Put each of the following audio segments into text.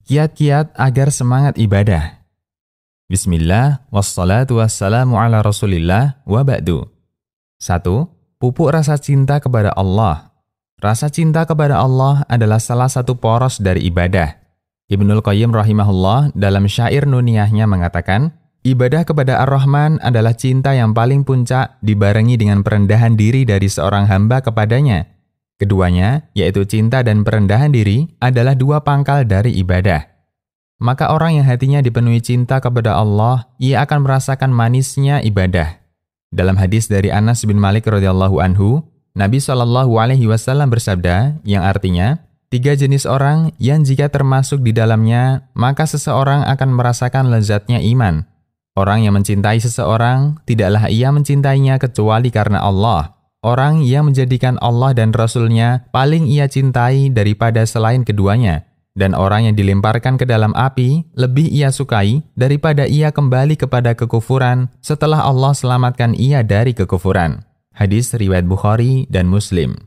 Kiat-kiat agar semangat ibadah. Bismillah, wassalatu wassalamu ala rasulillah, wa ba'du. 1. Pupuk rasa cinta kepada Allah. Rasa cinta kepada Allah adalah salah satu poros dari ibadah. Ibnul Qayyim rahimahullah dalam syair nuniyahnya mengatakan, ibadah kepada Ar-Rahman adalah cinta yang paling puncak dibarengi dengan perendahan diri dari seorang hamba kepadanya. Keduanya, yaitu cinta dan perendahan diri, adalah dua pangkal dari ibadah. Maka orang yang hatinya dipenuhi cinta kepada Allah, ia akan merasakan manisnya ibadah. Dalam hadis dari Anas bin Malik radhiyallahu anhu, Nabi SAW bersabda, yang artinya, 3 jenis orang yang jika termasuk di dalamnya, maka seseorang akan merasakan lezatnya iman. Orang yang mencintai seseorang, tidaklah ia mencintainya kecuali karena Allah. Orang yang menjadikan Allah dan Rasul-Nya paling ia cintai daripada selain keduanya. Dan orang yang dilemparkan ke dalam api lebih ia sukai daripada ia kembali kepada kekufuran setelah Allah selamatkan ia dari kekufuran. Hadis riwayat Bukhari dan Muslim.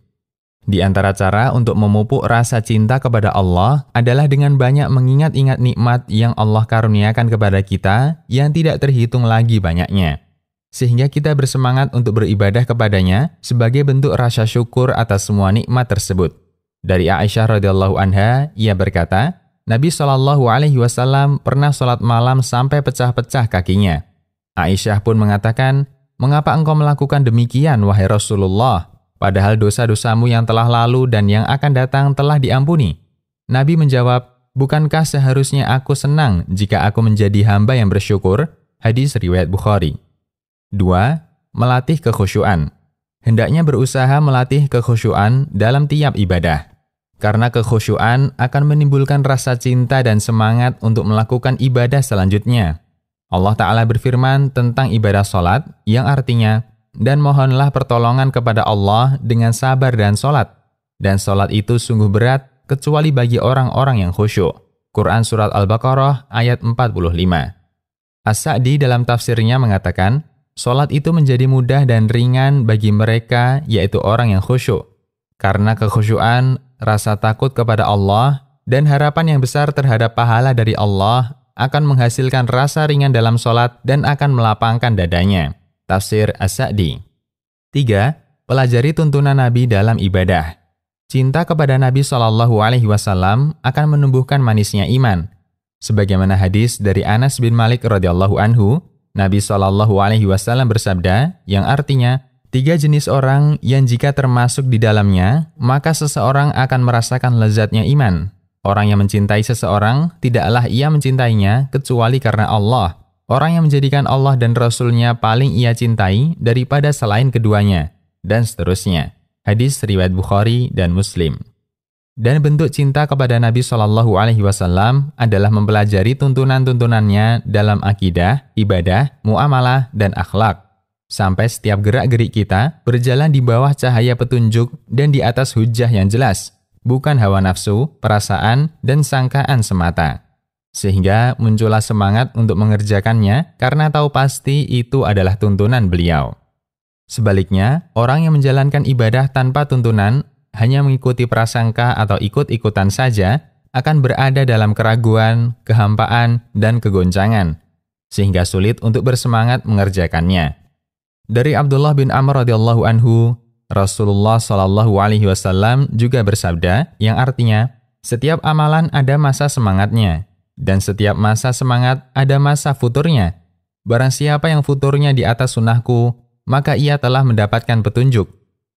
Di antara cara untuk memupuk rasa cinta kepada Allah adalah dengan banyak mengingat-ingat nikmat yang Allah karuniakan kepada kita yang tidak terhitung lagi banyaknya. Sehingga kita bersemangat untuk beribadah kepadanya sebagai bentuk rasa syukur atas semua nikmat tersebut. Dari Aisyah radhiyallahu anha, ia berkata, Nabi SAW pernah sholat malam sampai pecah-pecah kakinya. Aisyah pun mengatakan, "Mengapa engkau melakukan demikian, wahai Rasulullah? Padahal dosa-dosamu yang telah lalu dan yang akan datang telah diampuni." Nabi menjawab, "Bukankah seharusnya aku senang jika aku menjadi hamba yang bersyukur?" Hadis riwayat Bukhari. 2. Melatih kekhusyuan. Hendaknya berusaha melatih kekhusyuan dalam tiap ibadah. Karena kekhusyuan akan menimbulkan rasa cinta dan semangat untuk melakukan ibadah selanjutnya. Allah Ta'ala berfirman tentang ibadah sholat, yang artinya, dan mohonlah pertolongan kepada Allah dengan sabar dan sholat. Dan sholat itu sungguh berat, kecuali bagi orang-orang yang khusyuk. Quran Surat Al-Baqarah ayat 45. As-Sa'di dalam tafsirnya mengatakan, sholat itu menjadi mudah dan ringan bagi mereka, yaitu orang yang khusyuk. Karena kekhusyuan, rasa takut kepada Allah, dan harapan yang besar terhadap pahala dari Allah akan menghasilkan rasa ringan dalam sholat dan akan melapangkan dadanya. Tafsir As-Sa'di. 3. Pelajari tuntunan Nabi dalam ibadah. Cinta kepada Nabi SAW akan menumbuhkan manisnya iman. Sebagaimana hadis dari Anas bin Malik radhiyallahu anhu, Nabi SAW bersabda, yang artinya, 3 jenis orang yang jika termasuk di dalamnya, maka seseorang akan merasakan lezatnya iman. Orang yang mencintai seseorang, tidaklah ia mencintainya kecuali karena Allah. Orang yang menjadikan Allah dan Rasul-Nya paling ia cintai daripada selain keduanya, dan seterusnya. Hadis riwayat Bukhari dan Muslim. Dan bentuk cinta kepada Nabi SAW adalah mempelajari tuntunan-tuntunannya dalam akidah, ibadah, muamalah, dan akhlak. Sampai setiap gerak-gerik kita berjalan di bawah cahaya petunjuk dan di atas hujjah yang jelas, bukan hawa nafsu, perasaan, dan sangkaan semata. Sehingga muncullah semangat untuk mengerjakannya karena tahu pasti itu adalah tuntunan beliau. Sebaliknya, orang yang menjalankan ibadah tanpa tuntunan hanya mengikuti prasangka atau ikut-ikutan saja, akan berada dalam keraguan, kehampaan, dan kegoncangan, sehingga sulit untuk bersemangat mengerjakannya. Dari Abdullah bin Amr radhiyallahu anhu, Rasulullah SAW juga bersabda, yang artinya, setiap amalan ada masa semangatnya, dan setiap masa semangat ada masa futurnya. Barang siapa yang futurnya di atas sunnahku, maka ia telah mendapatkan petunjuk.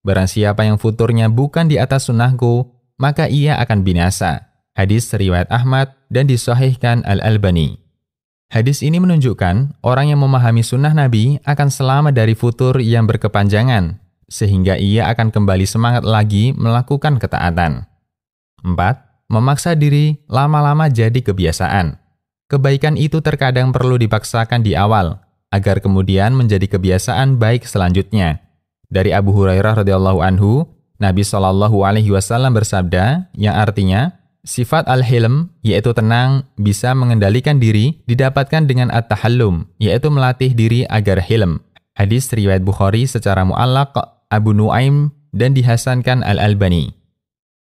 Barang siapa yang futurnya bukan di atas sunnahku, maka ia akan binasa. Hadis riwayat Ahmad dan disahihkan Al-Albani. Hadis ini menunjukkan orang yang memahami sunnah Nabi akan selamat dari futur yang berkepanjangan, sehingga ia akan kembali semangat lagi melakukan ketaatan. 4. Memaksa diri lama-lama jadi kebiasaan. Kebaikan itu terkadang perlu dipaksakan di awal, agar kemudian menjadi kebiasaan baik selanjutnya. Dari Abu Hurairah radhiyallahu anhu, Nabi SAW bersabda, yang artinya, sifat al-hilm, yaitu tenang, bisa mengendalikan diri, didapatkan dengan at-tahallum, yaitu melatih diri agar hilm. Hadis riwayat Bukhari secara mu'allaq, Abu Nuaim, dan dihasankan Al-Albani.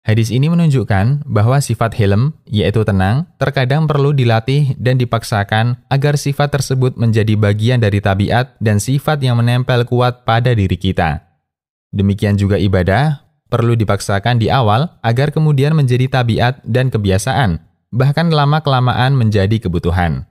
Hadis ini menunjukkan bahwa sifat hilm, yaitu tenang, terkadang perlu dilatih dan dipaksakan agar sifat tersebut menjadi bagian dari tabiat dan sifat yang menempel kuat pada diri kita. Demikian juga ibadah, perlu dipaksakan di awal agar kemudian menjadi tabiat dan kebiasaan, bahkan lama-kelamaan menjadi kebutuhan.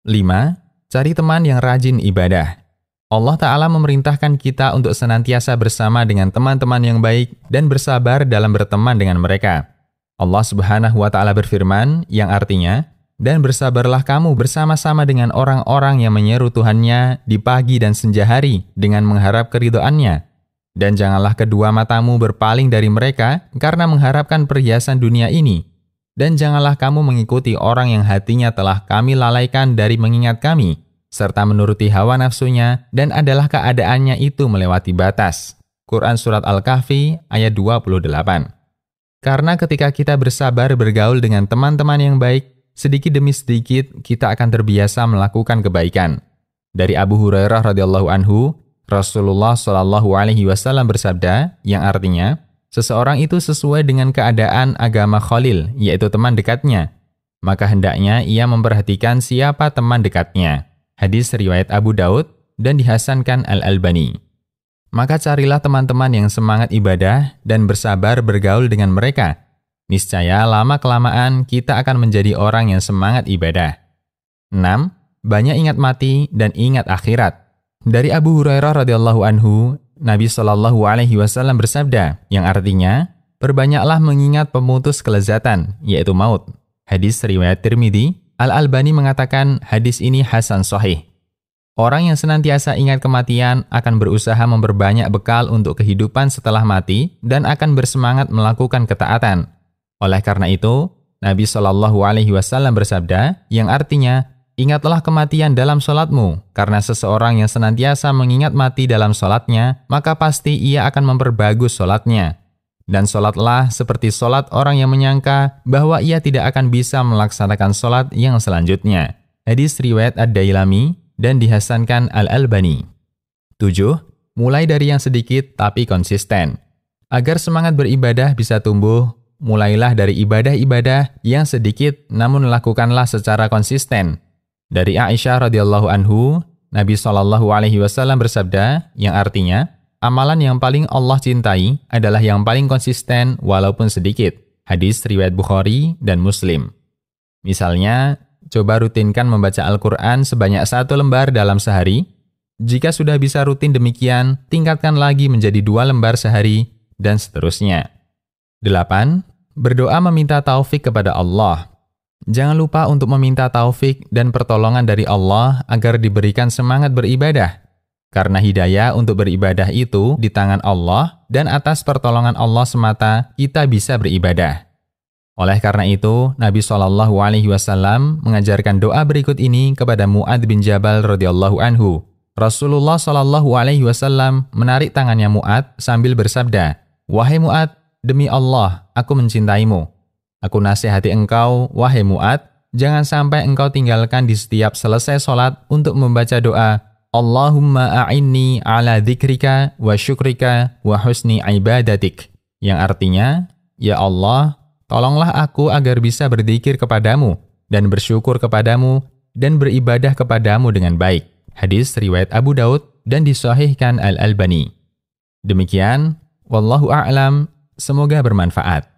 5. Cari teman yang rajin ibadah. Allah Ta'ala memerintahkan kita untuk senantiasa bersama dengan teman-teman yang baik dan bersabar dalam berteman dengan mereka. Allah Subhanahu wa Ta'ala berfirman, yang artinya, "Dan bersabarlah kamu bersama-sama dengan orang-orang yang menyeru Tuhannya di pagi dan senja hari dengan mengharap keridhaan-Nya. Dan janganlah kedua matamu berpaling dari mereka karena mengharapkan perhiasan dunia ini. Dan janganlah kamu mengikuti orang yang hatinya telah kami lalaikan dari mengingat kami, serta menuruti hawa nafsunya, dan adalah keadaannya itu melewati batas." Quran Surat Al-Kahfi ayat 28. Karena ketika kita bersabar bergaul dengan teman-teman yang baik, sedikit demi sedikit kita akan terbiasa melakukan kebaikan. Dari Abu Hurairah radhiyallahu anhu, Rasulullah Shallallahu alaihi wasallam bersabda, yang artinya, seseorang itu sesuai dengan keadaan agama Khalil, yaitu teman dekatnya. Maka hendaknya ia memperhatikan siapa teman dekatnya. Hadis riwayat Abu Daud dan dihasankan Al-Albani. Maka carilah teman-teman yang semangat ibadah dan bersabar bergaul dengan mereka. Niscaya lama-kelamaan kita akan menjadi orang yang semangat ibadah. 6. Banyak ingat mati dan ingat akhirat. Dari Abu Hurairah radhiyallahu anhu, Nabi Shallallahu alaihi wasallam bersabda, yang artinya, perbanyaklah mengingat pemutus kelezatan, yaitu maut. Hadis riwayat Tirmidzi. Al-Albani mengatakan hadis ini hasan sahih. Orang yang senantiasa ingat kematian akan berusaha memperbanyak bekal untuk kehidupan setelah mati dan akan bersemangat melakukan ketaatan. Oleh karena itu, Nabi Shallallahu alaihi wasallam bersabda, yang artinya, ingatlah kematian dalam sholatmu, karena seseorang yang senantiasa mengingat mati dalam sholatnya, maka pasti ia akan memperbagus sholatnya. Dan sholatlah seperti sholat orang yang menyangka bahwa ia tidak akan bisa melaksanakan sholat yang selanjutnya. Hadis riwayat Ad-Dailami dan dihasankan Al-Albani. 7. Mulai dari yang sedikit tapi konsisten. Agar semangat beribadah bisa tumbuh, mulailah dari ibadah-ibadah yang sedikit namun lakukanlah secara konsisten. Dari Aisyah radhiyallahu anhu, Nabi Shallallahu alaihi wasallam bersabda, yang artinya, amalan yang paling Allah cintai adalah yang paling konsisten walaupun sedikit. Hadis riwayat Bukhari dan Muslim. Misalnya, coba rutinkan membaca Al-Quran sebanyak 1 lembar dalam sehari. Jika sudah bisa rutin demikian, tingkatkan lagi menjadi 2 lembar sehari, dan seterusnya. 8. Berdoa meminta taufik kepada Allah. Jangan lupa untuk meminta taufik dan pertolongan dari Allah agar diberikan semangat beribadah. Karena hidayah untuk beribadah itu di tangan Allah dan atas pertolongan Allah semata kita bisa beribadah. Oleh karena itu, Nabi Shallallahu alaihi wasallam mengajarkan doa berikut ini kepada Mu'adz bin Jabal radhiyallahu anhu. Rasulullah Shallallahu alaihi wasallam menarik tangannya Mu'adz sambil bersabda, "Wahai Mu'adz, demi Allah, aku mencintaimu. Aku nasihati engkau, wahai Mu'adz, jangan sampai engkau tinggalkan di setiap selesai sholat untuk membaca doa, Allahumma a'inni ala dzikrika wa syukrika wa husni ibadatik." Yang artinya, ya Allah, tolonglah aku agar bisa berzikir kepadamu dan bersyukur kepadamu dan beribadah kepadamu dengan baik. Hadis riwayat Abu Daud dan disahihkan Al-Albani. Demikian, wallahu a'lam, semoga bermanfaat.